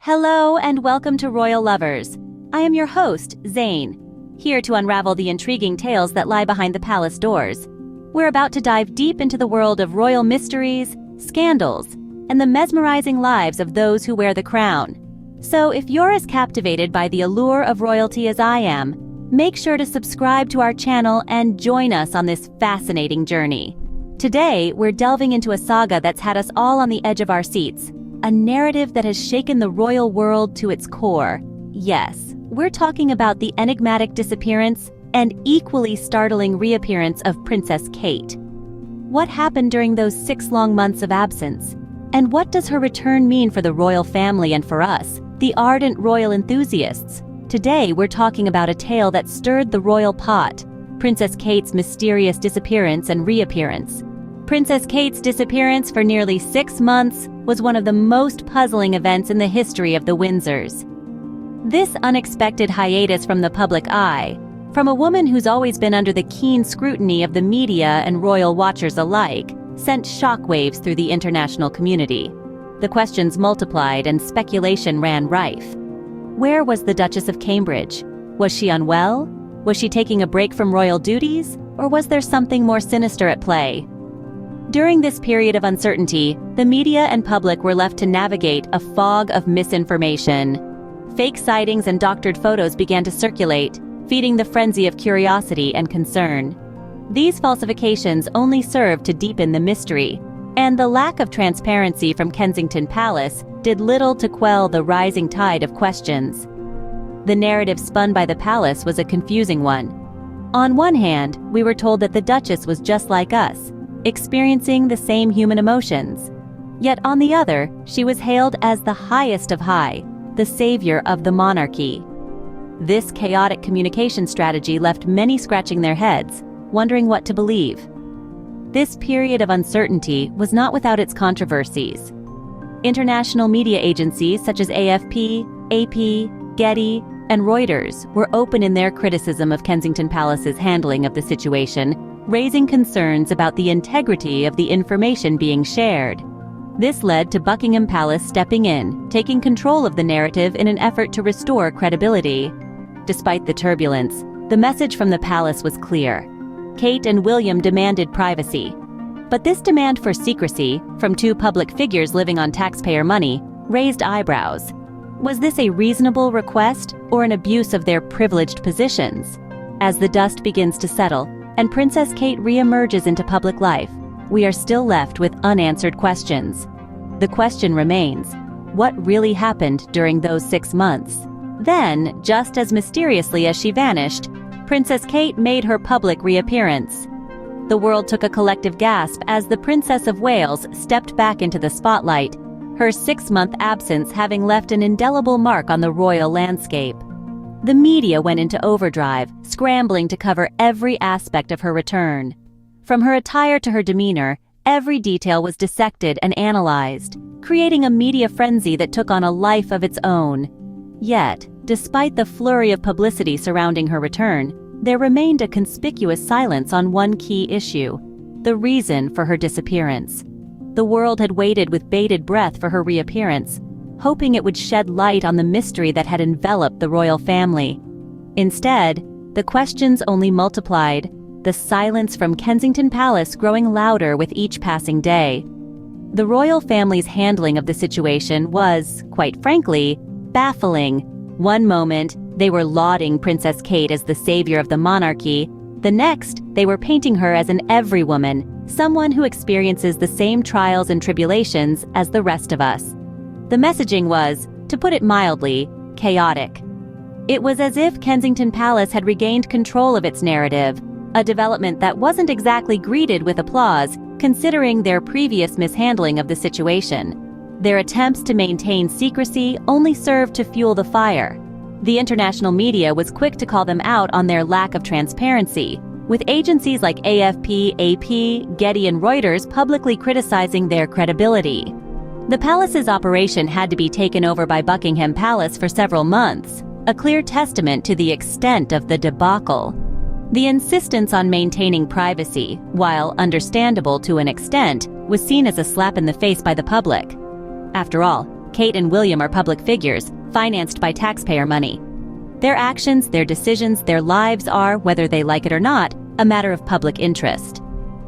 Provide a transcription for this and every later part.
Hello and welcome to Royal Lovers. I am your host, Zane, here to unravel the intriguing tales that lie behind the palace doors. We're about to dive deep into the world of royal mysteries, scandals, and the mesmerizing lives of those who wear the crown. So if you're as captivated by the allure of royalty as I am, make sure to subscribe to our channel and join us on this fascinating journey. Today, we're delving into a saga that's had us all on the edge of our seats. A narrative that has shaken the royal world to its core. Yes, we're talking about the enigmatic disappearance and equally startling reappearance of Princess Kate. What happened during those 6 long months of absence? And what does her return mean for the royal family and for us, the ardent royal enthusiasts? Today, we're talking about a tale that stirred the royal pot, Princess Kate's mysterious disappearance and reappearance. Princess Kate's disappearance for nearly 6 months was one of the most puzzling events in the history of the Windsors. This unexpected hiatus from the public eye, from a woman who's always been under the keen scrutiny of the media and royal watchers alike, sent shockwaves through the international community. The questions multiplied and speculation ran rife. Where was the Duchess of Cambridge? Was she unwell? Was she taking a break from royal duties? Or was there something more sinister at play? During this period of uncertainty, the media and public were left to navigate a fog of misinformation. Fake sightings and doctored photos began to circulate, feeding the frenzy of curiosity and concern. These falsifications only served to deepen the mystery, and the lack of transparency from Kensington Palace did little to quell the rising tide of questions. The narrative spun by the palace was a confusing one. On one hand, we were told that the Duchess was just like us, experiencing the same human emotions. Yet on the other, she was hailed as the highest of high, the savior of the monarchy. This chaotic communication strategy left many scratching their heads, wondering what to believe. This period of uncertainty was not without its controversies. International media agencies such as AFP, AP, Getty, and Reuters were open in their criticism of Kensington Palace's handling of the situation, raising concerns about the integrity of the information being shared. This led to Buckingham Palace stepping in, taking control of the narrative in an effort to restore credibility. Despite the turbulence, the message from the palace was clear. Kate and William demanded privacy. But this demand for secrecy, from 2 public figures living on taxpayer money, raised eyebrows. Was this a reasonable request or an abuse of their privileged positions? As the dust begins to settle, and Princess Kate re-emerges into public life, we are still left with unanswered questions. The question remains, what really happened during those 6 months? Then, just as mysteriously as she vanished, Princess Kate made her public reappearance. The world took a collective gasp as the Princess of Wales stepped back into the spotlight, her 6-month absence having left an indelible mark on the royal landscape. The media went into overdrive, scrambling to cover every aspect of her return. From her attire to her demeanor, every detail was dissected and analyzed, creating a media frenzy that took on a life of its own. Yet, despite the flurry of publicity surrounding her return, there remained a conspicuous silence on one key issue: the reason for her disappearance. The world had waited with bated breath for her reappearance, hoping it would shed light on the mystery that had enveloped the royal family. Instead, the questions only multiplied, the silence from Kensington Palace growing louder with each passing day. The royal family's handling of the situation was, quite frankly, baffling. One moment, they were lauding Princess Kate as the savior of the monarchy. The next, they were painting her as an everywoman, someone who experiences the same trials and tribulations as the rest of us. The messaging was, to put it mildly, chaotic. It was as if Kensington Palace had regained control of its narrative, a development that wasn't exactly greeted with applause, considering their previous mishandling of the situation. Their attempts to maintain secrecy only served to fuel the fire. The international media was quick to call them out on their lack of transparency, with agencies like AFP, AP, Getty, and Reuters publicly criticizing their credibility. The palace's operation had to be taken over by Buckingham Palace for several months, a clear testament to the extent of the debacle. The insistence on maintaining privacy, while understandable to an extent, was seen as a slap in the face by the public. After all, Kate and William are public figures, financed by taxpayer money. Their actions, their decisions, their lives are, whether they like it or not, a matter of public interest.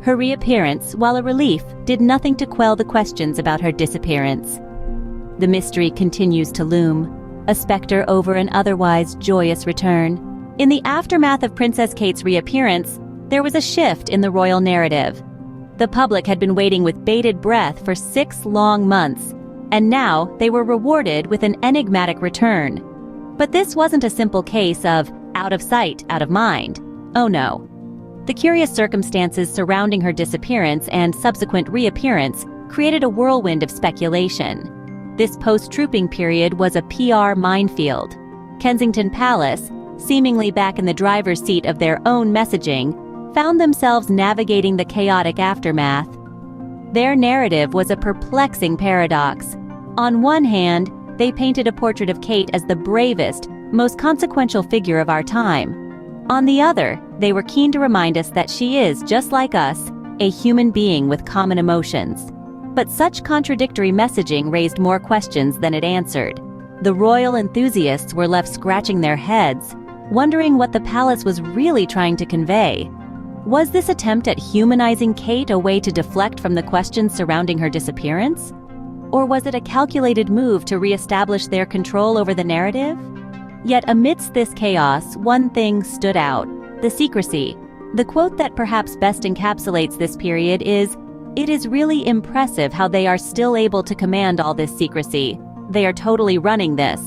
Her reappearance, while a relief, did nothing to quell the questions about her disappearance. The mystery continues to loom, a specter over an otherwise joyous return. In the aftermath of Princess Kate's reappearance, there was a shift in the royal narrative. The public had been waiting with bated breath for 6 long months, and now they were rewarded with an enigmatic return. But this wasn't a simple case of out of sight, out of mind. Oh no. The curious circumstances surrounding her disappearance and subsequent reappearance created a whirlwind of speculation. This post-trooping period was a PR minefield. Kensington Palace, seemingly back in the driver's seat of their own messaging, found themselves navigating the chaotic aftermath. Their narrative was a perplexing paradox. On one hand, they painted a portrait of Kate as the bravest, most consequential figure of our time. On the other, they were keen to remind us that she is, just like us, a human being with common emotions. But such contradictory messaging raised more questions than it answered. The royal enthusiasts were left scratching their heads, wondering what the palace was really trying to convey. Was this attempt at humanizing Kate a way to deflect from the questions surrounding her disappearance? Or was it a calculated move to reestablish their control over the narrative? Yet amidst this chaos, one thing stood out: the secrecy. The quote that perhaps best encapsulates this period is, "It is really impressive how they are still able to command all this secrecy. They are totally running this."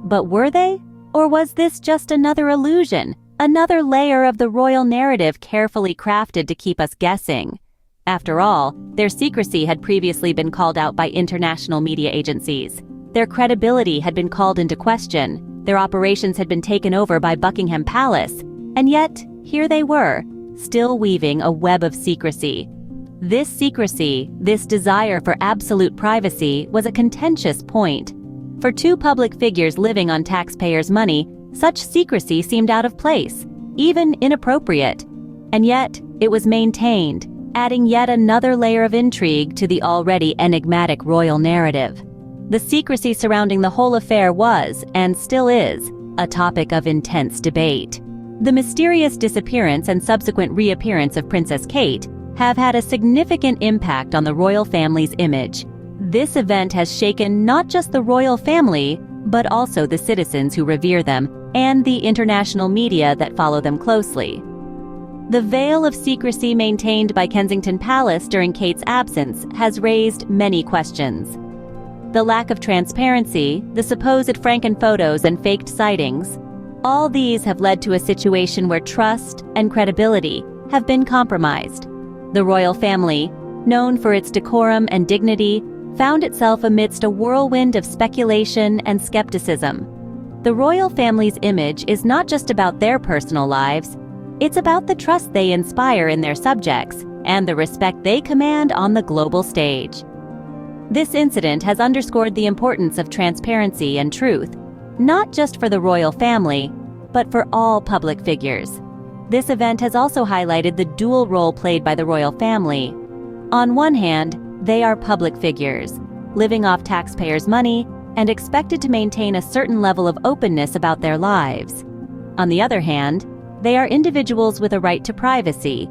But were they? Or was this just another illusion? Another layer of the royal narrative carefully crafted to keep us guessing? After all, their secrecy had previously been called out by international media agencies. Their credibility had been called into question. Their operations had been taken over by Buckingham Palace. And yet, here they were, still weaving a web of secrecy. This secrecy, this desire for absolute privacy, was a contentious point. For two public figures living on taxpayers' money, such secrecy seemed out of place, even inappropriate. And yet, it was maintained, adding yet another layer of intrigue to the already enigmatic royal narrative. The secrecy surrounding the whole affair was, and still is, a topic of intense debate. The mysterious disappearance and subsequent reappearance of Princess Kate have had a significant impact on the royal family's image. This event has shaken not just the royal family, but also the citizens who revere them and the international media that follow them closely. The veil of secrecy maintained by Kensington Palace during Kate's absence has raised many questions. The lack of transparency, the supposed Franken-photos and faked sightings, all these have led to a situation where trust and credibility have been compromised. The royal family, known for its decorum and dignity, found itself amidst a whirlwind of speculation and skepticism. The royal family's image is not just about their personal lives, it's about the trust they inspire in their subjects and the respect they command on the global stage. This incident has underscored the importance of transparency and truth, not just for the royal family, but for all public figures. This event has also highlighted the dual role played by the royal family. On one hand, they are public figures, living off taxpayers' money and expected to maintain a certain level of openness about their lives. On the other hand, they are individuals with a right to privacy.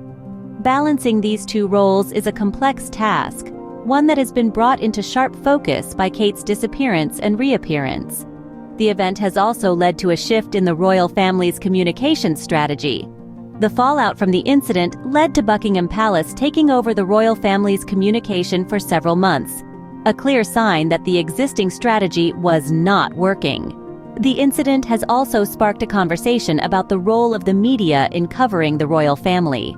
Balancing these two roles is a complex task, one that has been brought into sharp focus by Kate's disappearance and reappearance. The event has also led to a shift in the royal family's communication strategy. The fallout from the incident led to Buckingham Palace taking over the royal family's communication for several months, a clear sign that the existing strategy was not working. The incident has also sparked a conversation about the role of the media in covering the royal family.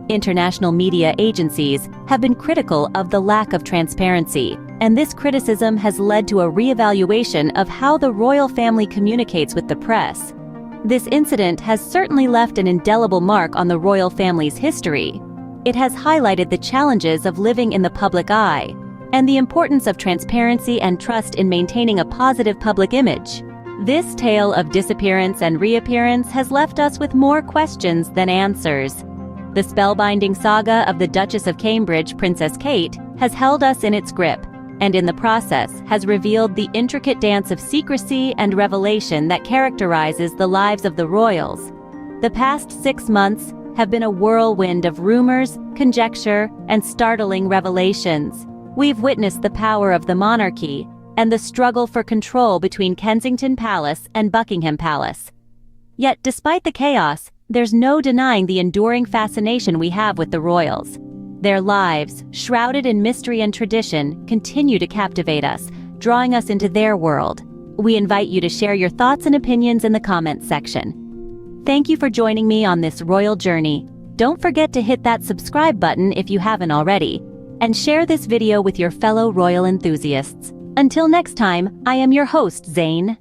International media agencies have been critical of the lack of transparency, and this criticism has led to a reevaluation of how the royal family communicates with the press. This incident has certainly left an indelible mark on the royal family's history. It has highlighted the challenges of living in the public eye, and the importance of transparency and trust in maintaining a positive public image. This tale of disappearance and reappearance has left us with more questions than answers. The spellbinding saga of the Duchess of Cambridge, Princess Kate, has held us in its grip, and in the process has revealed the intricate dance of secrecy and revelation that characterizes the lives of the royals. The past 6 months have been a whirlwind of rumors, conjecture, and startling revelations. We've witnessed the power of the monarchy and the struggle for control between Kensington Palace and Buckingham Palace. Yet, despite the chaos, there's no denying the enduring fascination we have with the royals. Their lives, shrouded in mystery and tradition, continue to captivate us, drawing us into their world. We invite you to share your thoughts and opinions in the comments section. Thank you for joining me on this royal journey. Don't forget to hit that subscribe button if you haven't already, and share this video with your fellow royal enthusiasts. Until next time, I am your host, Zane.